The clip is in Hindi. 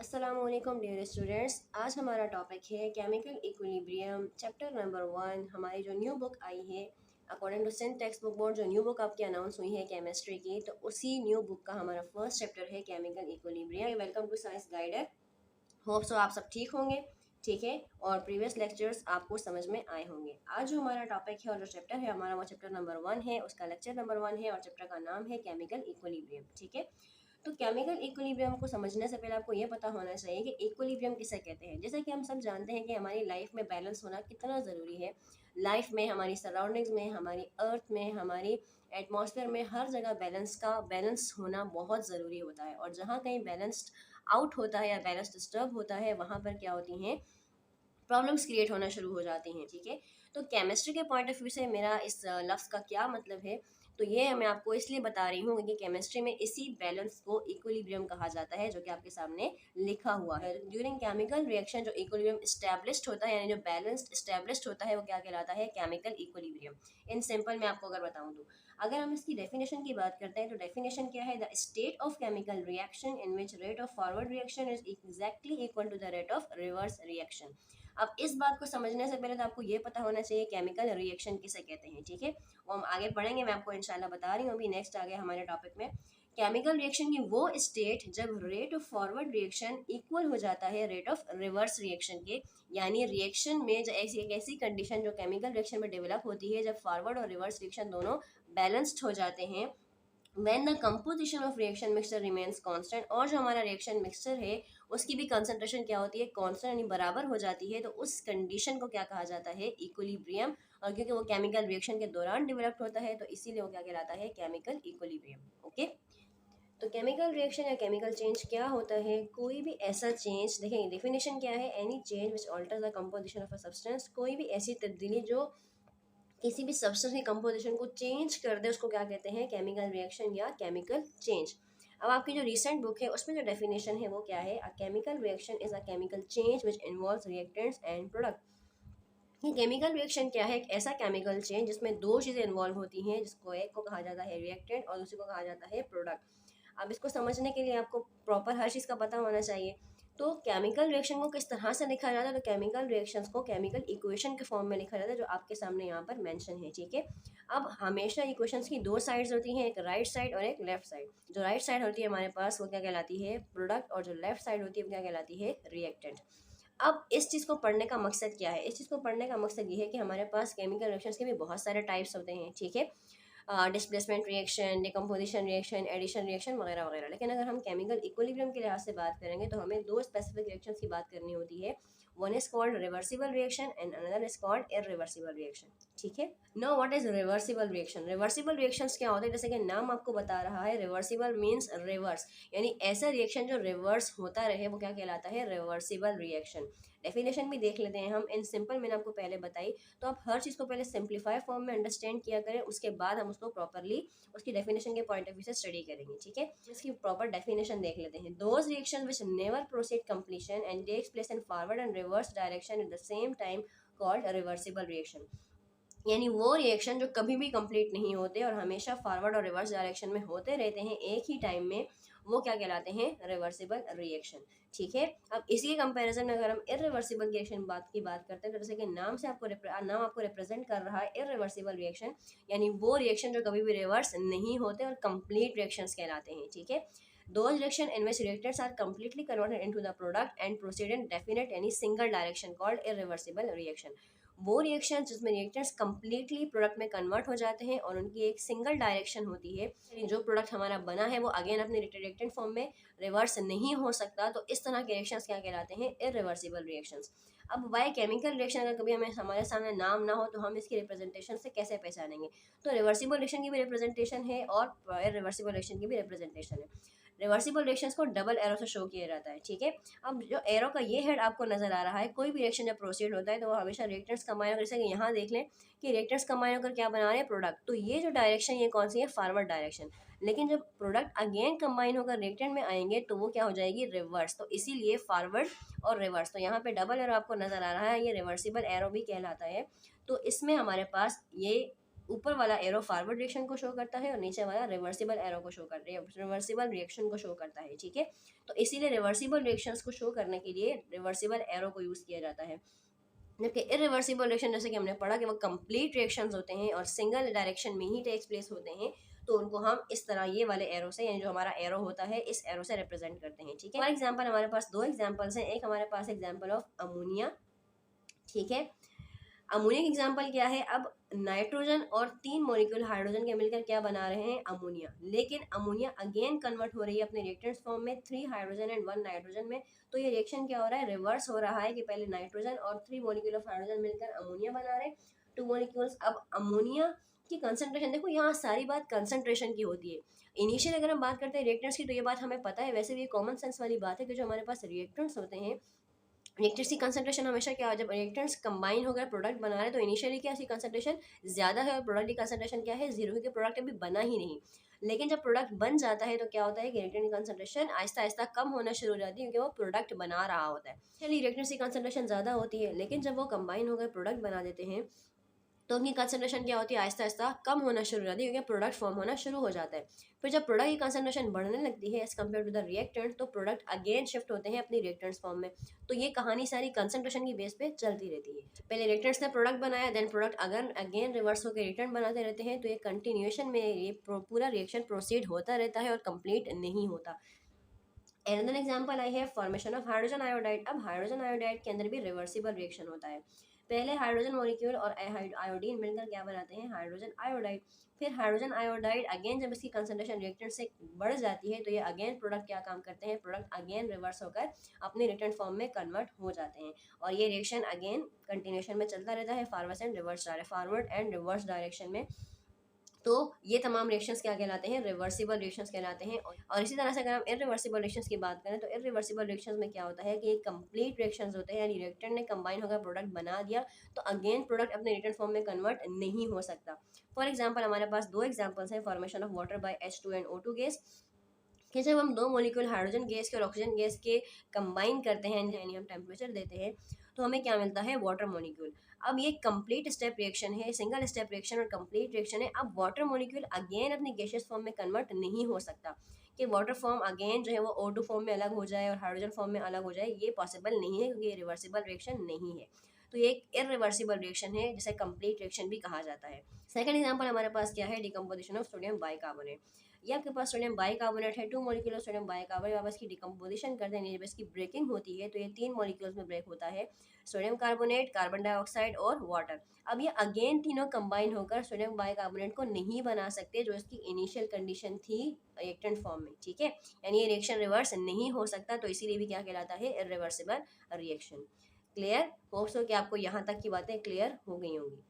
अस्सलामुअलैकुम डियर स्टूडेंट्स। आज हमारा टॉपिक है केमिकल इक्विलिब्रियम चैप्टर नंबर 1। हमारी जो न्यू बुक आई है अकॉर्डिंग टू सेंट टेक्स्ट बुक बोर्ड, जो न्यू बुक आपकी अनाउंस हुई है केमिस्ट्री की, तो उसी न्यू बुक का हमारा फर्स्ट चैप्टर है chemical equilibrium. Welcome to Science Guider. Hope so आप सब ठीक होंगे, ठीक है, और प्रीवियस लेक्चर्स आपको समझ में आए होंगे। आज जो हमारा टॉपिक है और जो चैप्टर है हमारा वो चैप्टर नंबर 1 है, उसका लेक्चर नंबर 1 है और चैप्टर का नाम है केमिकल इक्विलिब्रियम। ठीक है, तो केमिकल इक्विलिब्रियम को समझने से पहले आपको ये पता होना चाहिए कि इक्विलिब्रियम किसे कहते हैं। जैसे कि हम सब जानते हैं कि हमारी लाइफ में बैलेंस होना कितना ज़रूरी है। लाइफ में, हमारी सराउंडिंग्स में, हमारी अर्थ में, हमारी एटमॉस्फेयर में, हर जगह बैलेंस होना बहुत ज़रूरी होता है। और जहाँ कहीं बैलेंस्ड आउट होता है या बैलेंस डिस्टर्ब होता है, वहाँ पर क्या होती हैं, प्रॉब्लम्स क्रिएट होना शुरू हो जाती हैं। ठीक है, तो केमिस्ट्री के पॉइंट ऑफ व्यू से मेरा इस लफ्ज़ का क्या मतलब है, तो ये मैं आपको इसलिए बता रही हूँ कि केमिस्ट्री में इसी बैलेंस को इक्विलिब्रियम कहा जाता है, जो कि आपके सामने लिखा हुआ है। ड्यूरिंग केमिकल रिएक्शन जो इक्विलिब्रियम इस्टेब्लिश्ड होता है, यानी जो बैलेंस इस्टेब्लिश्ड होता है, वो क्या कहलाता है, केमिकल इक्विलिब्रियम। इन सिंपल मैं आपको अगर बताऊँ तो अगर हम इसकी डेफिनेशन की बात करते हैं तो डेफिनेशन क्या है, the state of chemical reaction in which rate of forward reaction is exactly equal to the rate of reverse reaction. अब इस बात को समझने से पहले तो आपको ये पता होना चाहिए केमिकल रिएक्शन किसे कहते हैं। ठीक है, वो हम आगे पढ़ेंगे, मैं आपको इंशाल्लाह बता रही हूँ। अभी नेक्स्ट आ गया हमारे टॉपिक में केमिकल रिएक्शन की वो स्टेट जब rate of forward reaction equal हो जाता है रेट ऑफ रिवर्स रिएक्शन के। यानी रिएक्शन में जो ऐसी एक ऐसी कंडीशन जो केमिकल रिएक्शन में डेवलप होती है, जब फॉरवर्ड और रिवर्स रिएक्शन दोनों बैलेंस्ड हो जाते हैं, when the composition of reaction mixture remains constant, और जो हमारा रिएक्शन मिक्सचर है उसकी भी कंसंट्रेशन क्या होती है, कांस्टेंट यानी बराबर हो जाती है, तो उस कंडीशन को क्या कहा जाता है, इक्विलिब्रियम। और क्योंकि वो केमिकल रिएक्शन के दौरान डेवलप होता है, तो इसीलिए वो क्या कहलाता है, केमिकल इक्विलिब्रियम। ओके, तो केमिकल रिएक्शन या केमिकल चेंज क्या होता है, कोई भी ऐसा चेंज, देखें डेफिनेशन क्या है, any change which alters the composition of a substance, कोई भी ऐसी तब्दीली जो किसी भी सब्सटेंस की कंपोजिशन को चेंज कर दे, उसको क्या कहते हैं, केमिकल रिएक्शन या केमिकल चेंज। अब आपकी जो रिसेंट बुक है उसमें जो डेफिनेशन है वो क्या है, a chemical reaction is a chemical change which involves reactants and product. ये केमिकल रिएक्शन क्या है, एक ऐसा केमिकल चेंज जिसमें दो चीज़ें इन्वॉल्व होती हैं, जिसको एक को कहा जाता है रिएक्टेंट और दूसरे को कहा जाता है प्रोडक्ट। अब इसको समझने के लिए आपको प्रॉपर हर चीज़ का पता होना चाहिए। तो केमिकल रिएक्शन को किस तरह से लिखा जाता है, तो केमिकल रिएक्शंस को केमिकल इक्वेशन के फॉर्म में लिखा जाता है, जो आपके सामने यहाँ पर मेंशन है। ठीक है, अब हमेशा इक्वेशंस की दो साइड्स होती हैं, एक राइट साइड और एक लेफ्ट साइड। जो राइट साइड होती है हमारे पास वो क्या कहलाती है, प्रोडक्ट, और जो लेफ्ट साइड होती है वो क्या कहलाती है, रिएक्टेंट। अब इस चीज़ को पढ़ने का मकसद क्या है, इस चीज़ को पढ़ने का मकसद ये है कि हमारे पास केमिकल रिएक्शंस के भी बहुत सारे टाइप्स होते हैं। ठीक है, displacement reaction, decomposition reaction, addition reaction वगैरह वगैरह। लेकिन अगर हम केमिकल इक्विलिब्रियम के लिहाज से बात करेंगे तो हमें दो स्पेसिफिक रिएक्शंस की बात करनी होती है। One is called reversible reaction and another is called irreversible reaction. ठीक है, know what is reversible reaction. Reversible reactions क्या होते हैं, जैसे कि नाम आपको बता रहा है, रिवर्सिबल मीन्स रिवर्स, यानी ऐसा रिएक्शन जो रिवर्स होता रहे वो क्या कहलाता है, रिवर्सिबल रिएक्शन। डेफिनेशन भी देख लेते हैं हम, इन सिंपल मैंने आपको पहले बताई, तो आप हर चीज़ को पहले सिंप्लीफाई फॉर्म में अंडरस्टैंड किया करें, उसके बाद हम उसको प्रॉपरली उसकी डेफिनेशन के पॉइंट ऑफ व्यू से स्टडी करेंगे। ठीक है, इसकी प्रॉपर डेफिनेशन देख लेते हैं। Those reaction which never proceed completion and takes place in forward and reverse direction at the same time called reversible reaction. यानी वो रिएक्शन जो कभी भी कंप्लीट नहीं होते और हमेशा फॉरवर्ड और रिवर्स डायरेक्शन में होते रहते हैं एक ही टाइम में, वो क्या कहलाते हैं, रिवर्सिबल रिएक्शन। ठीक है, अब इसी कंपैरिजन में अगर हम इरिवर्सिबल रिएक्शन की बात करते हैं, तो जैसे कि नाम आपको रिप्रेजेंट कर रहा है इरिवर्सिबल रिएक्शन, यानी वो रिएक्शन जो कभी भी रिवर्स नहीं होते और कंप्लीट रिएक्शंस कहलाते हैं। ठीक है, those reaction in which reactants are completely converted into the product and proceed in definite any single direction called irreversible reaction। वो रिएक्शन जिसमें रिएक्टेंट्स कम्प्लीटली प्रोडक्ट में कन्वर्ट हो जाते हैं और उनकी एक सिंगल डायरेक्शन होती है, जो प्रोडक्ट हमारा बना है वो अगेन अपने रिएक्टेंट फॉर्म में रिवर्स नहीं हो सकता, तो इस तरह के रिएक्शंस क्या कहलाते हैं, इरिवर्सिबल रिएक्शंस। अब वाई केमिकल रिएक्शन अगर कभी हमें हमारे सामने नाम ना हो तो हम इसकी रिप्रेजेंटेशन से कैसे पहचानेंगे, तो रिवर्सिबल रिएक्शन की भी रिप्रेजेंटेशन है और इरिवर्सिबल रिएक्शन की भी रिप्रेजेंटेशन है। रिवर्सिबल रिएक्शंस को डबल एरो से शो किया जाता है। ठीक है, अब जो एरो का ये हेड आपको नजर आ रहा है, कोई भी रिएक्शन जब प्रोसीड होता है तो वो हमेशा रिएक्टेंट्स कंबाइन होकर, जैसे कि यहाँ देख लें कि रिएक्टेंट्स कंबाइन होकर क्या बना रहे हैं, प्रोडक्ट। तो ये जो डायरेक्शन ये कौन सी है, फॉरवर्ड डायरेक्शन। लेकिन जब प्रोडक्ट अगेन कंबाइन होकर रिएक्टेंट में आएंगे तो वो क्या हो जाएगी, रिवर्स। तो इसीलिए फॉरवर्ड और रिवर्स, तो यहाँ पे डबल एरो आपको नजर आ रहा है, ये रिवर्सिबल एरो भी कहलाता है। तो इसमें हमारे पास ये ऊपर वाला एरो फॉरवर्ड रिएक्शन को शो करता है और नीचे वाला रिवर्सिबल एरो को शो करता है, रिवर्सिबल रिएक्शन को शो करता है, ठीक है। तो इसीलिए रिवर्सिबल रिएक्शंस को शो करने के लिए रिवर्सिबल एरो को यूज़ किया जाता है। जबकि इरिवर्सिबल रिएक्शन जैसे कि हमने पढ़ा कि वो कंप्लीट रिएक्शंस होते हैं और सिंगल डायरेक्शन में ही टेक्स प्लेस होते हैं, तो उनको हम इस तरह ये वाले एरो से, यानी जो हमारा एरो होता है इस एरो से रिप्रेजेंट करते हैं, ठीक है। फॉर एग्जांपल हमारे पास दो एग्जांपल्स हैं। एक हमारे पास एग्जांपल ऑफ अमोनिया, ठीक है। अमोनिया का एग्जाम्पल क्या है, अब नाइट्रोजन और 3 मॉलिक्यूल हाइड्रोजन के मिलकर क्या बना रहे हैं, अमोनिया। लेकिन अमोनिया अगेन कन्वर्ट हो रही है अपने रिएक्टेंट्स फॉर्म में 3 हाइड्रोजन एंड 1 नाइट्रोजन में। तो ये रिएक्शन क्या हो रहा है, रिवर्स हो रहा है कि पहले नाइट्रोजन और 3 मॉलिक्यूल ऑफ हाइड्रोजन मिलकर अमोनिया बना रहे हैं, 2 मॉलिक्यूल्स। अब अमोनिया की कंसंट्रेशन देखो, यहाँ सारी बात कंसंट्रेशन की होती है। इनिशियल अगर हम बात करते हैं रिएक्टेंट्स की, तो ये बात हमें पता है, वैसे भी ये कॉमन सेंस वाली बात है कि जो हमारे पास रिएक्टेंट्स होते हैं, रिएक्टेंट्स की कंसंट्रेशन हमेशा क्या है, जब रिएक्टेंट्स कंबाइन होकर प्रोडक्ट बना रहे हैं तो इनिशियली क्या इसकी कंसंट्रेशन ज़्यादा है और प्रोडक्ट की कंसंट्रेशन क्या है, जीरो, क्योंकि प्रोडक्ट अभी बना ही नहीं। लेकिन जब प्रोडक्ट बन जाता है तो क्या होता है कि रिएक्टेंट की कंसंट्रेशन आहिस्ता आहिस्ता कम होना शुरू हो जाती है, क्योंकि वो प्रोडक्ट बना रहा होता है। चलिए रिएक्टेंट्स की कंसंट्रेशन ज़्यादा होती है, लेकिन जब वो कंबाइन होकर प्रोडक्ट बना देते हैं तो उनकी कंसंट्रेशन क्या होती है, आहिस्ता आहिस्ता कम होना शुरू हो जाती है, क्योंकि प्रोडक्ट फॉर्म होना शुरू हो जाता है। फिर जब प्रोडक्ट की कंसंट्रेशन बढ़ने लगती है as compare to the reactant, तो प्रोडक्ट अगेन शिफ्ट होते हैं अपनी रिएक्टेंट्स फॉर्म में। तो ये कहानी सारी कंसंट्रेशन की बेस पे चलती रहती है। पहले रिएक्टेंट्स ने प्रोडक्ट बनाया, देन प्रोडक्ट अगर अगेन रिवर्स होकर रिएक्टेंट बनाते रहते हैं, तो ये कंटिन्यूएशन में ये पूरा रिएक्शन प्रोसीड होता रहता है और कंप्लीट नहीं होता। Another example I have formation of hydrogen iodide। अब हाइड्रोजन आयोडाइड के अंदर भी रिवर्सिबल रिएक्शन होता है। पहले हाइड्रोजन मॉलिक्यूल और आयोडीन मिलकर क्या बनाते हैं, हाइड्रोजन आयोडाइड। फिर हाइड्रोजन आयोडाइड अगेन जब इसकी कंसंट्रेशन रिएक्टेंट से बढ़ जाती है, तो ये अगेन प्रोडक्ट क्या काम करते हैं, प्रोडक्ट अगेन रिवर्स होकर अपने रिटर्न फॉर्म में कन्वर्ट हो जाते हैं। और ये रिएक्शन अगेन कंटिन्यूएशन में चलता रहता है, फॉरवर्ड एंड रिवर्स डायरेक्शन में। तो ये तमाम रिएक्शंस क्या कहलाते हैं, रिवर्सिबल रिएक्शंस कहलाते हैं। और इसी तरह से अगर हम इरिवर्सिबल रिएक्शंस की बात करें, तो इरिवर्सिबल रिएक्शंस में क्या होता है कि एक कंप्लीट रिएक्शंस होते हैं, यानी रिएक्टेंट ने कंबाइन होकर प्रोडक्ट बना दिया, तो अगेन प्रोडक्ट अपने रिटर्न फॉर्म में कन्वर्ट नहीं हो सकता। फॉर एग्जाम्पल हमारे पास दो एग्जाम्पल्स हैं, formation of water bye H2 and O2 gas, कि जब हम दो मॉलिक्यूल हाइड्रोजन गैस के और ऑक्सीजन गैस के कंबाइन करते हैं, यानी हम टेम्परेचर देते हैं, तो हमें क्या मिलता है, वाटर मॉलिक्यूल। अब ये कंप्लीट स्टेप रिएक्शन है, सिंगल स्टेप रिएक्शन और कंप्लीट रिएक्शन है। अब वाटर मॉलिक्यूल अगेन अपनी गैसियस फॉर्म में कन्वर्ट नहीं हो सकता, कि वाटर फॉर्म अगेन जो है वो O2 फॉर्म में अलग हो जाए और हाइड्रोजन फॉर्म में अलग हो जाए, ये पॉसिबल नहीं है, क्योंकि ये रिवर्सिबल रिएक्शन नहीं है। तो ये एक इरिवर्सिबल रिएक्शन है, जिसे कंप्लीट रिएक्शन भी कहा जाता है। सेकंड एग्जांपल हमारे पास क्या है, डिकम्पोजिशन ऑफ सोडियम बाइकार्बोनेट। ये आपके पास सोडियम बाइकार्बोनेट है, 2 मॉलिक्यूल ऑफ सोडियम बाइकार्बोनेट, आप इसकी डिकम्पोजिशन करते हैं, जब इसकी ब्रेकिंग होती है तो ये 3 मॉलिक्यूल्स में ब्रेक होता है, सोडियम कार्बोनेट, कार्बन डाइऑक्साइड और वाटर। अब ये अगेन तीनों कंबाइन होकर सोडियम बाइकार्बोनेट को नहीं बना सकते, जो इसकी इनिशियल कंडीशन थी रिएक्टेंट फॉर्म में, ठीक है। यानी ये रिएक्शन रिवर्स नहीं हो सकता, तो इसीलिए भी क्या कहलाता है, इरिवर्सिबल रिएक्शन। क्लियर? होप्स हो कि आपको यहाँ तक की बातें क्लियर हो गई होंगी।